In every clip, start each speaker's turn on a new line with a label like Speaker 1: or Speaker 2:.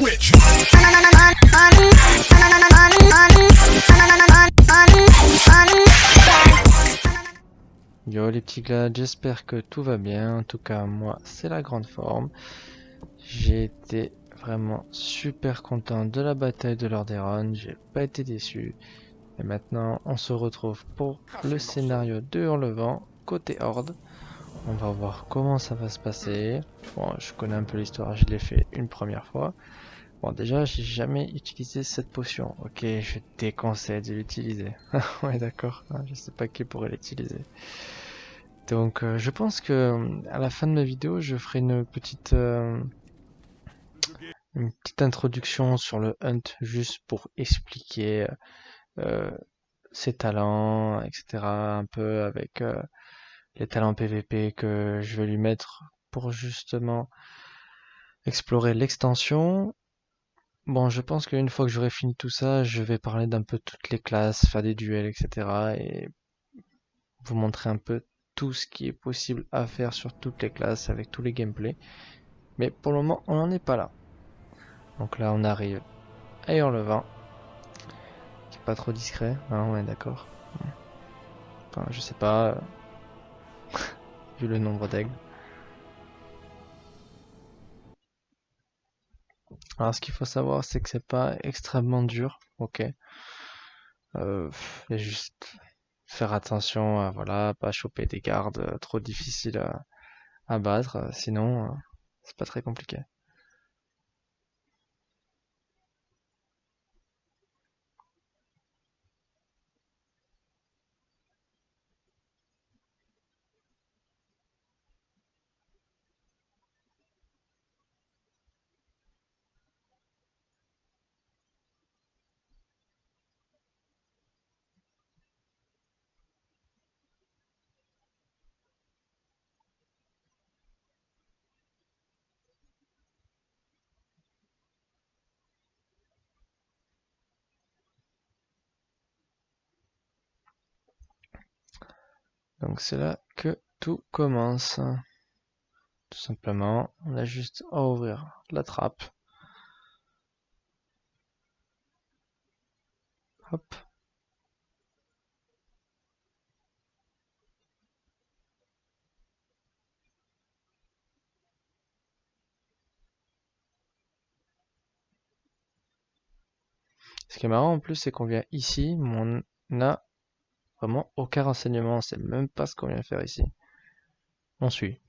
Speaker 1: switch.
Speaker 2: Yo les petits gars, j'espère que tout va bien. En tout cas, moi, c'est la grande forme. J'ai été vraiment super content de la bataille de Lordaeron. J'ai pas été déçu. Et maintenant, on se retrouve pour le scénario de Hurlevent, côté Horde. On va voir comment ça va se passer. Bon, je connais un peu l'histoire, je l'ai fait une première fois. Bon, déjà, j'ai jamais utilisé cette potion. Ok, je te déconseille de l'utiliser. Ouais, d'accord. Je sais pas qui pourrait l'utiliser. Donc, je pense que à la fin de ma vidéo, je ferai une petite introduction sur le hunt, juste pour expliquer euh, ses talents, etc. Un peu avec les talents PVP que je vais lui mettre pour justement explorer l'extension. Bon, je pense qu'une fois que j'aurai fini tout ça, je vais parler d'un peu toutes les classes, faire des duels, etc. et vous montrer un peu tout ce qui est possible à faire sur toutes les classes avec tous les gameplays. Mais pour le moment, on n'en est pas là. Donc là, on arrive à Hurlevent, qui est pas trop discret, hein, on est d'accord. Enfin, je sais pas, vu le nombre d'aigles. Alors, ce qu'il faut savoir, c'est que c'est pas extrêmement dur, ok. Et juste faire attention à voilà, pas choper des gardes trop difficiles à battre, sinon c'est pas très compliqué. Donc c'est là que tout commence. Tout simplement, on a juste à ouvrir la trappe. Hop. Ce qui est marrant en plus, c'est qu'on vient ici, mais on n'a vraiment aucun renseignement, on sait même pas ce qu'on vient faire ici. On suit.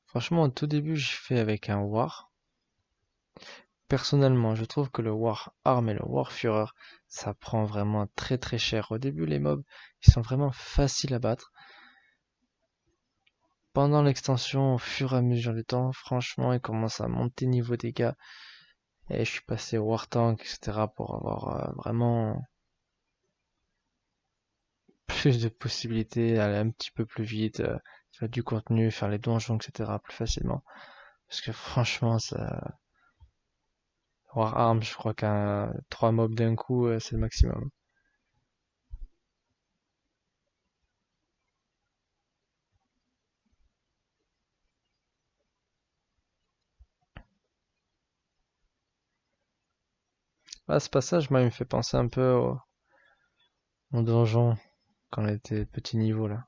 Speaker 2: Franchement, au tout début, j'ai fait avec un War. Personnellement, je trouve que le War Arm et le War Führer, ça prend vraiment très très cher. Au début, les mobs, ils sont vraiment faciles à battre. Pendant l'extension, au fur et à mesure du temps, franchement, ils commencent à monter niveau dégâts. Et je suis passé au War Tank, etc. pour avoir vraiment plus de possibilités, aller un petit peu plus vite, faire du contenu, faire les donjons, etc. plus facilement. Parce que franchement, ça... War Arm, je crois qu'un 3 mobs d'un coup, c'est le maximum. Là, ce passage, moi, il me fait penser un peu au donjon quand on était petit niveau là.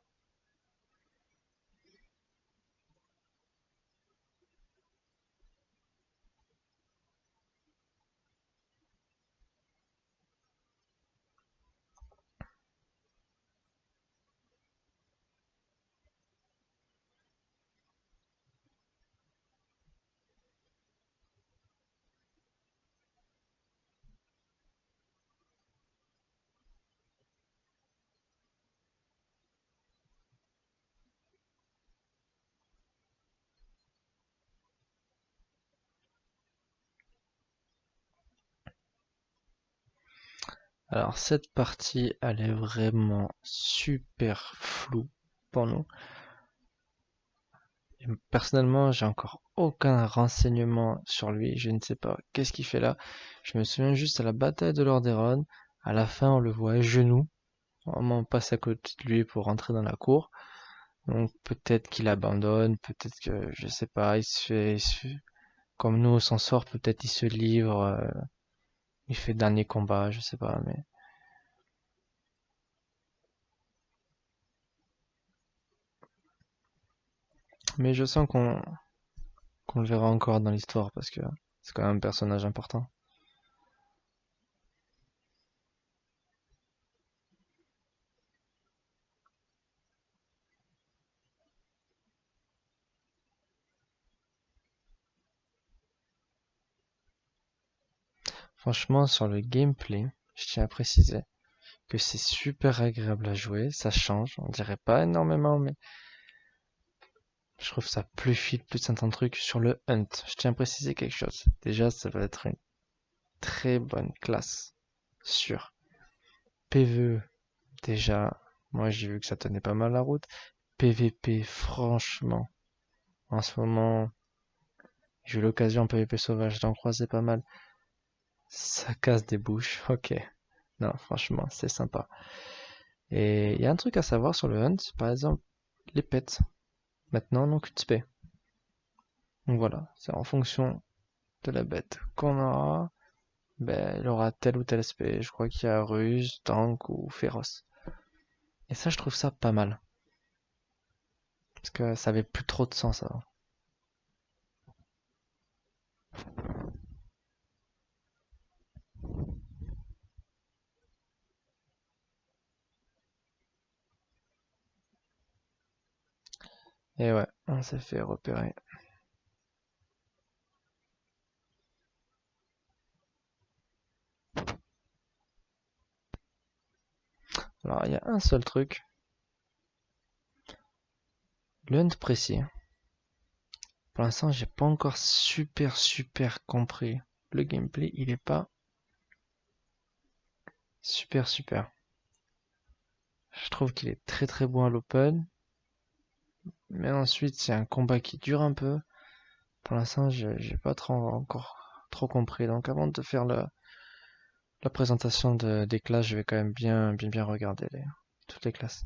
Speaker 2: Alors cette partie, elle est vraiment super floue pour nous. Et personnellement, j'ai encore aucun renseignement sur lui. Je ne sais pas qu'est-ce qu'il fait là. Je me souviens juste à la bataille de Lordaeron. À la fin, on le voit à genoux. vraiment passe à côté de lui pour rentrer dans la cour. Donc peut-être qu'il abandonne, peut-être que, je sais pas, comme nous on s'en sort, peut-être il se livre, il fait dernier combat, je sais pas, mais je sens qu'on le verra encore dans l'histoire parce que c'est quand même un personnage important. Franchement, sur le gameplay, je tiens à préciser que c'est super agréable à jouer, ça change, on dirait pas énormément, mais je trouve ça plus fluide, plus un truc sur le hunt. Je tiens à préciser quelque chose. Déjà, ça va être une très bonne classe sur PvE. Déjà, moi j'ai vu que ça tenait pas mal la route. PvP, franchement, en ce moment, j'ai eu l'occasion en PvP sauvage d'en croiser pas mal. Ça casse des bouches, ok. Non, franchement, c'est sympa. Et il y a un truc à savoir sur le hunt, par exemple, les pets. Maintenant, n'ont qu'une spé. Donc voilà, c'est en fonction de la bête qu'on aura, ben, il aura tel ou tel aspect. Je crois qu'il y a ruse, tank ou féroce. Et ça, je trouve ça pas mal. Parce que ça avait plus trop de sens avant. Et ouais, on s'est fait repérer. Alors, il y a un seul truc. Le hunt précis. Pour l'instant, j'ai pas encore super compris. Le gameplay, il est pas super. Je trouve qu'il est très bon à l'open. Mais ensuite, c'est un combat qui dure un peu. Pour l'instant, j'ai pas encore trop compris. Donc, avant de faire la présentation des classes, je vais quand même bien regarder toutes les classes.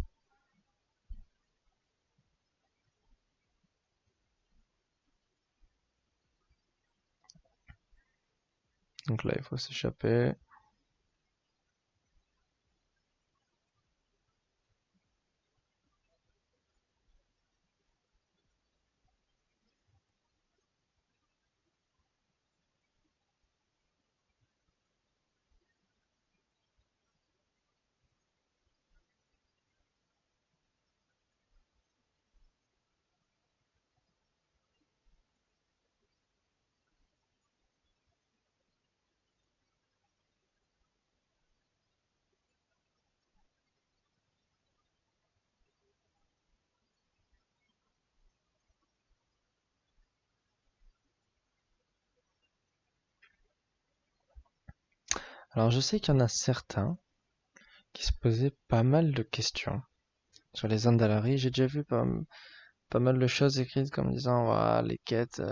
Speaker 2: Donc là, il faut s'échapper. Alors, je sais qu'il y en a certains qui se posaient pas mal de questions sur les Andalari. J'ai déjà vu pas mal de choses écrites comme disant, voilà, les quêtes,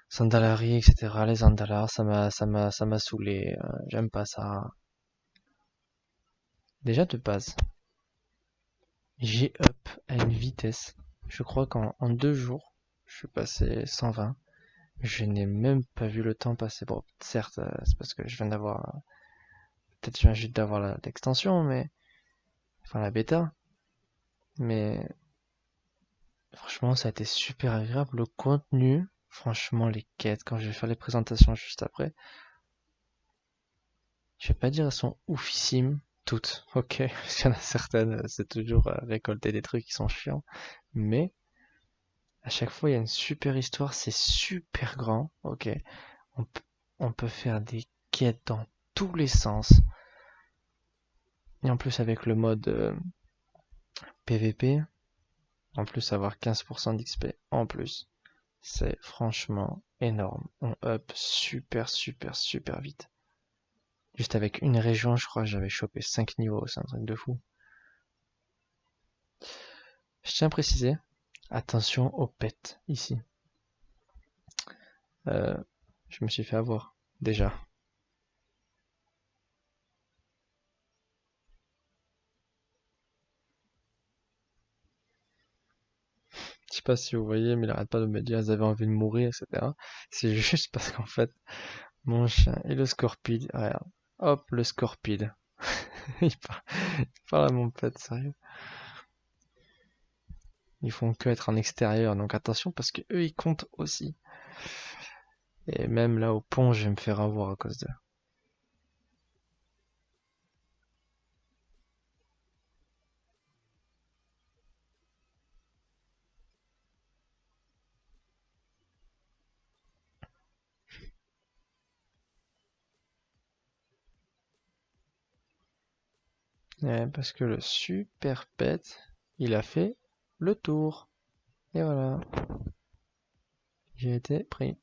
Speaker 2: Sandalari, etc. Les Andalars, ça m'a saoulé. J'aime pas ça. Déjà de base, j'ai up à une vitesse. Je crois qu'en 2 jours, je suis passé 120. Je n'ai même pas vu le temps passer. Bon, certes, c'est parce que je viens d'avoir, peut-être je viens juste d'avoir l'extension, mais enfin la bêta. Mais franchement, ça a été super agréable. Le contenu, franchement, les quêtes, quand je vais faire les présentations juste après, je vais pas dire elles sont oufissimes, toutes, ok, parce qu'il y en a certaines, c'est toujours récolter des trucs qui sont chiants, mais à chaque fois il y a une super histoire, c'est super grand, ok, on, on peut faire des quêtes dans tous les sens, et en plus avec le mode PVP, en plus avoir 15% d'XP en plus, c'est franchement énorme, on up super vite. Juste avec une région, je crois que j'avais chopé 5 niveaux, c'est un truc de fou. Je tiens à préciser, attention aux pets ici. Euh, je me suis fait avoir déjà. sais pas si vous voyez, mais il arrête pas de me dire, ils avaient envie de mourir, etc. C'est juste parce qu'en fait, mon chien et le scorpide, regarde, hop, le scorpide. Il parle à mon pet, sérieux. Ils font que être en extérieur, donc attention parce que eux ils comptent aussi. Et même là au pont, je vais me faire avoir à cause d'eux. Ouais, parce que le super pet, il a fait le tour. Et voilà, j'ai été pris.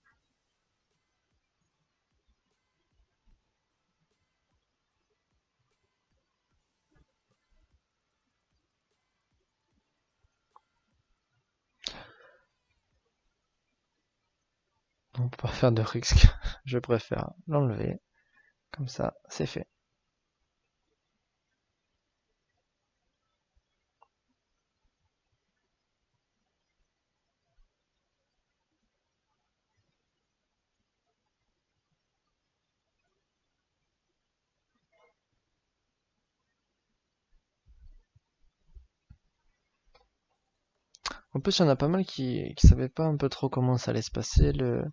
Speaker 2: On peut pas faire de risque. Je préfère l'enlever. Comme ça, c'est fait. En plus, il y en a pas mal qui savaient pas un peu trop comment ça allait se passer, le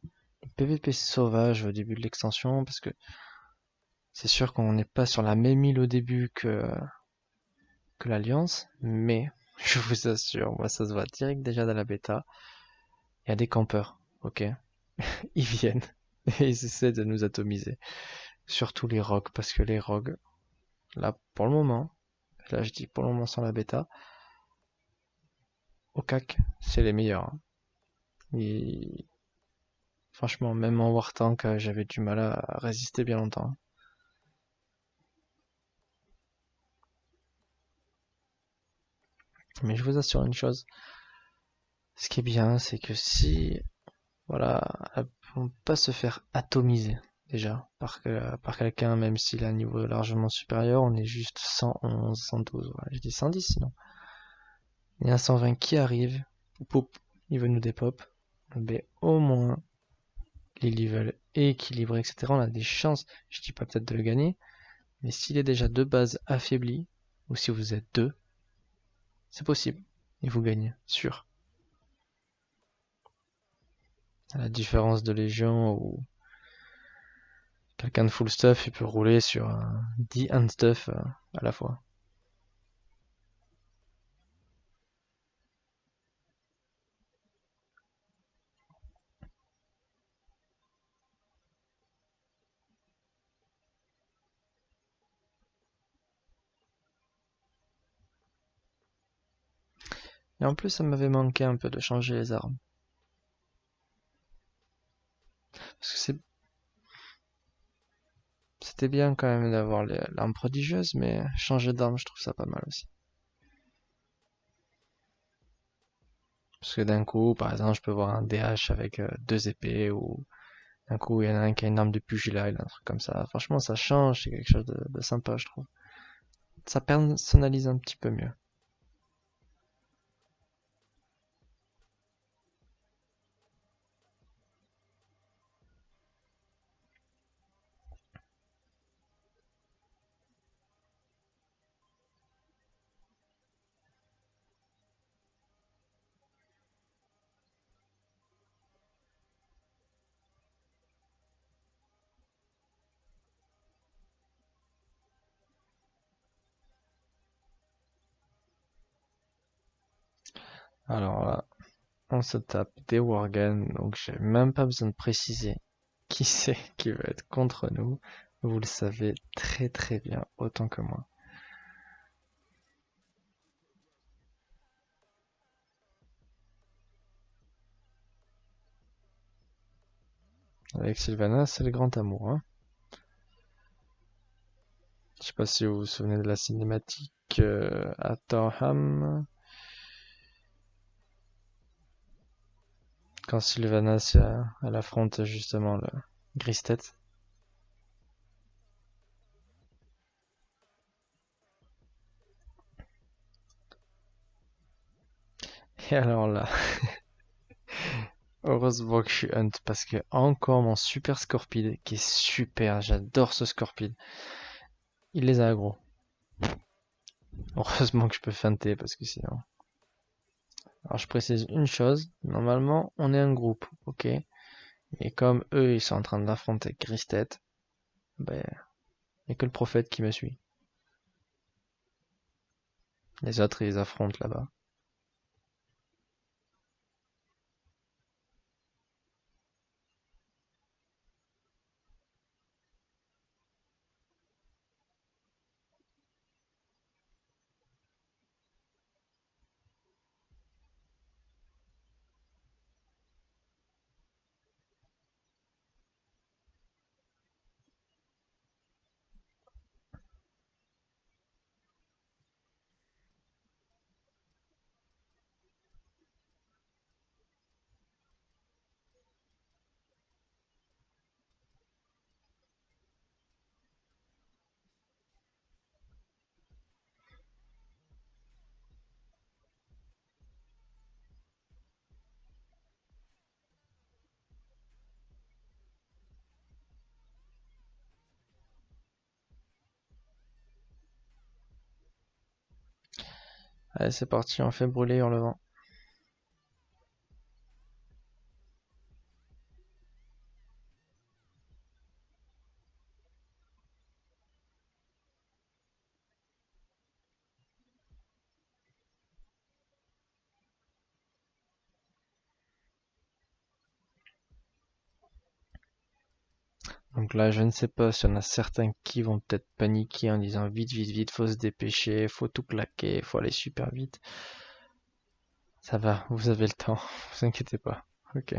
Speaker 2: PVP sauvage au début de l'extension, parce que c'est sûr qu'on n'est pas sur la même île au début que l'Alliance, mais je vous assure, moi ça se voit direct déjà dans la bêta, il y a des campeurs, ok? Ils viennent et ils essaient de nous atomiser. Surtout les rogues, parce que les rogues, là pour le moment, là je dis pour le moment sans la bêta, au CAC, c'est les meilleurs, hein. Et franchement, même en War Tank, j'avais du mal à résister bien longtemps. Mais je vous assure une chose, ce qui est bien, c'est que si, voilà, on peut pas se faire atomiser déjà par quelqu'un, même s'il a un niveau largement supérieur, on est juste 111, 112, voilà, je dis 110 sinon. Il y a un 120 qui arrive, poup, il veut nous dépop, mais au moins les levels équilibrés, etc. On a des chances, je dis pas peut-être de le gagner, mais s'il est déjà de base affaibli, ou si vous êtes deux, c'est possible, et vous gagnez, sûr. À la différence de Légion où quelqu'un de full stuff, il peut rouler sur 10 hand stuff à la fois. Et en plus, ça m'avait manqué un peu de changer les armes. Parce que c'était bien quand même d'avoir l'arme prodigieuse, mais changer d'arme, je trouve ça pas mal aussi. Parce que d'un coup, par exemple, je peux voir un DH avec deux épées, ou d'un coup, il y en a un qui a une arme de pugilat, un truc comme ça. Franchement, ça change, c'est quelque chose de sympa, je trouve. Ça personnalise un petit peu mieux. Alors là, on se tape des Worgen, donc j'ai même pas besoin de préciser qui c'est qui va être contre nous. Vous le savez très très bien, autant que moi. Avec Sylvanas, c'est le grand amour, hein. Je sais pas si vous vous souvenez de la cinématique à Torham, quand Sylvanas elle affronte justement le Gristet. Et alors là, heureusement que je suis Hunt parce que encore mon super Scorpide qui est super, j'adore ce Scorpide. Il les a aggro. Heureusement que je peux feinter parce que sinon. Alors je précise une chose, normalement on est un groupe, ok? Et comme eux ils sont en train d'affronter Gristet, ben il n'y a que le prophète qui me suit. Les autres ils affrontent là-bas. Allez c'est parti, on fait brûler Hurlevent. Donc là je ne sais pas s'il y en a certains qui vont peut-être paniquer en disant vite vite vite, faut se dépêcher, faut tout claquer, faut aller super vite. Ça va, vous avez le temps, vous inquiétez pas. Ok.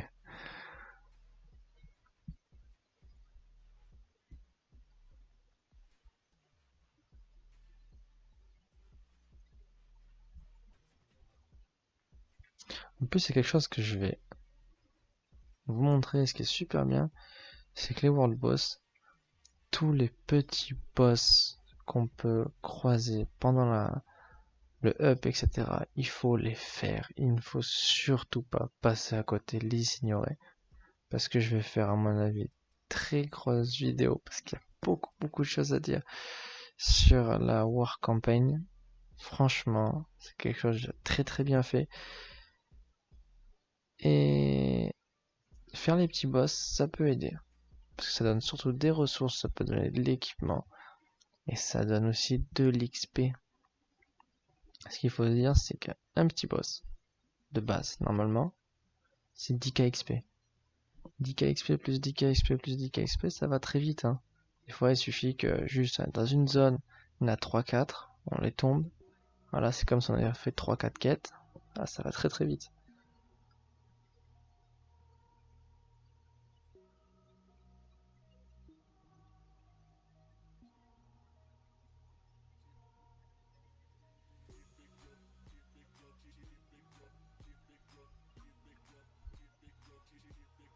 Speaker 2: En plus, c'est quelque chose que je vais vous montrer, ce qui est super bien, c'est que les World Boss, tous les petits boss qu'on peut croiser pendant le up, etc., il faut les faire. Il ne faut surtout pas passer à côté, les ignorer. Parce que je vais faire, à mon avis, très grosse vidéo, parce qu'il y a beaucoup de choses à dire sur la War Campaign. Franchement, c'est quelque chose de très bien fait. Et faire les petits boss, ça peut aider. Parce que ça donne surtout des ressources, ça peut donner de l'équipement. Et ça donne aussi de l'XP. Ce qu'il faut dire, c'est qu'un petit boss de base, normalement, c'est 10k XP. 10k XP plus 10k XP plus 10k XP, ça va très vite. Hein. Des fois, il suffit que juste dans une zone, il y en a 3-4, on les tombe. Voilà, c'est comme si on avait fait 3-4 quêtes. Ah, ça va très vite.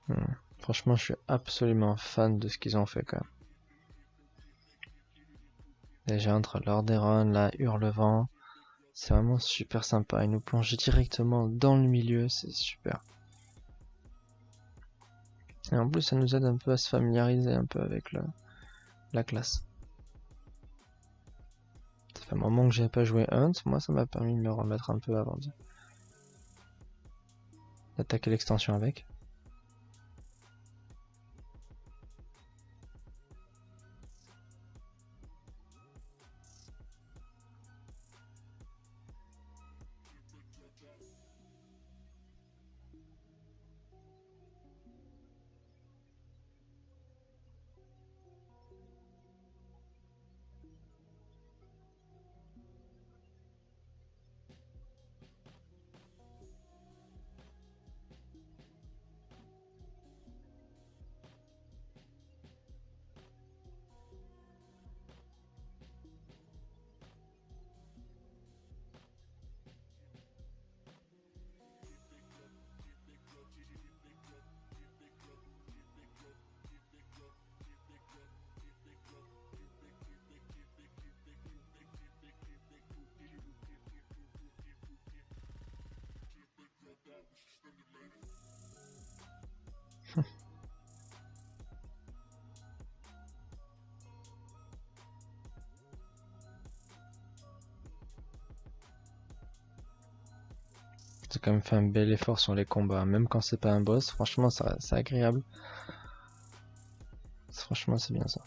Speaker 2: Hmm. Franchement, je suis absolument fan de ce qu'ils ont fait quand même. Déjà entre Lordaeron, là, Hurlevent, c'est vraiment super sympa. Ils nous plongent directement dans le milieu, c'est super. Et en plus, ça nous aide un peu à se familiariser un peu avec la classe. Ça fait un moment que j'ai pas joué Hunt, moi ça m'a permis de me remettre un peu avant d'attaquer l'extension avec. J'ai quand même fait un bel effort sur les combats, même quand c'est pas un boss. Franchement, c'est agréable. Franchement, c'est bien ça.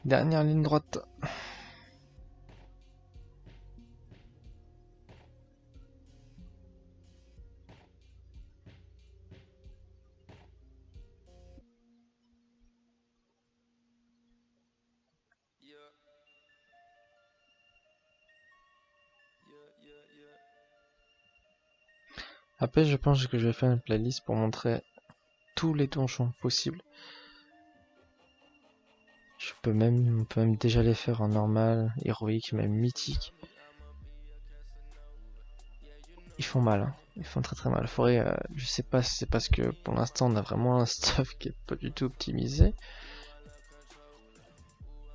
Speaker 2: Dernière ligne droite. Après, je pense que je vais faire une playlist pour montrer tous les donjons possibles. On peut même déjà les faire en normal, héroïque, même mythique. Ils font mal, hein. Ils font très très mal. Faudrait, je sais pas si c'est parce que pour l'instant on a vraiment un stuff qui est pas du tout optimisé.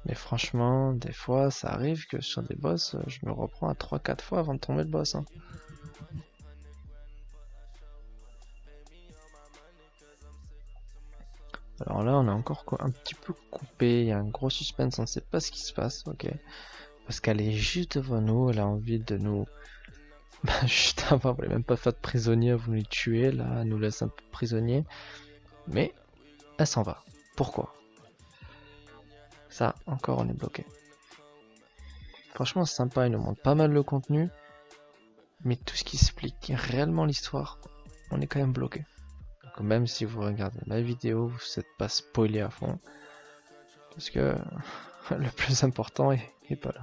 Speaker 2: Mais franchement, des fois ça arrive que sur des boss, je me reprends à 3-4 fois avant de tomber le boss, hein. Alors là, on est encore un petit peu coupé, il y a un gros suspense, on ne sait pas ce qui se passe, ok. Parce qu'elle est juste devant nous, elle a envie de nous... juste avant, elle voulait même pas faire de prisonniers, elle voulait nous tuer, là, elle nous laisse un peu prisonniers. Mais, elle s'en va. Pourquoi? Ça, encore, on est bloqué. Franchement, c'est sympa, il nous montre pas mal le contenu. Mais tout ce qui explique réellement l'histoire, on est quand même bloqué. Donc même si vous regardez ma vidéo, vous n'êtes pas spoilé à fond. Parce que le plus important est pas là.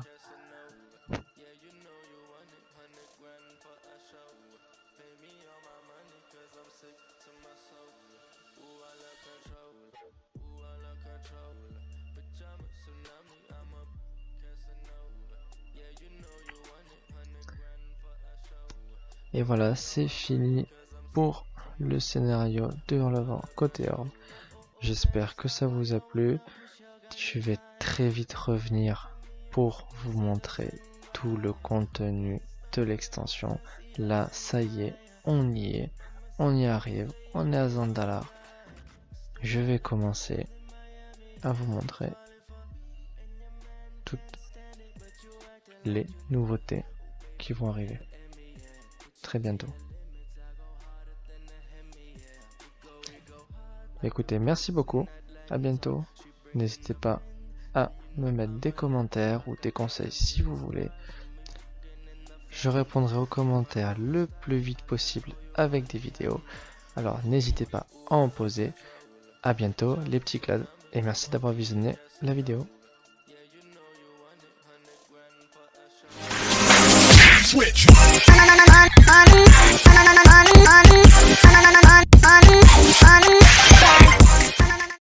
Speaker 2: Et voilà, c'est fini pour le scénario de Hurlevent côté Orbe. J'espère que ça vous a plu. Je vais très vite revenir pour vous montrer tout le contenu de l'extension. Là, ça y est, on y arrive, on est à Zandalar. Je vais commencer à vous montrer toutes les nouveautés qui vont arriver très bientôt. Écoutez, merci beaucoup, à bientôt. N'hésitez pas à me mettre des commentaires ou des conseils si vous voulez. Je répondrai aux commentaires le plus vite possible avec des vidéos. Alors n'hésitez pas à en poser. À bientôt les petits clads et merci d'avoir visionné la vidéo. Switch.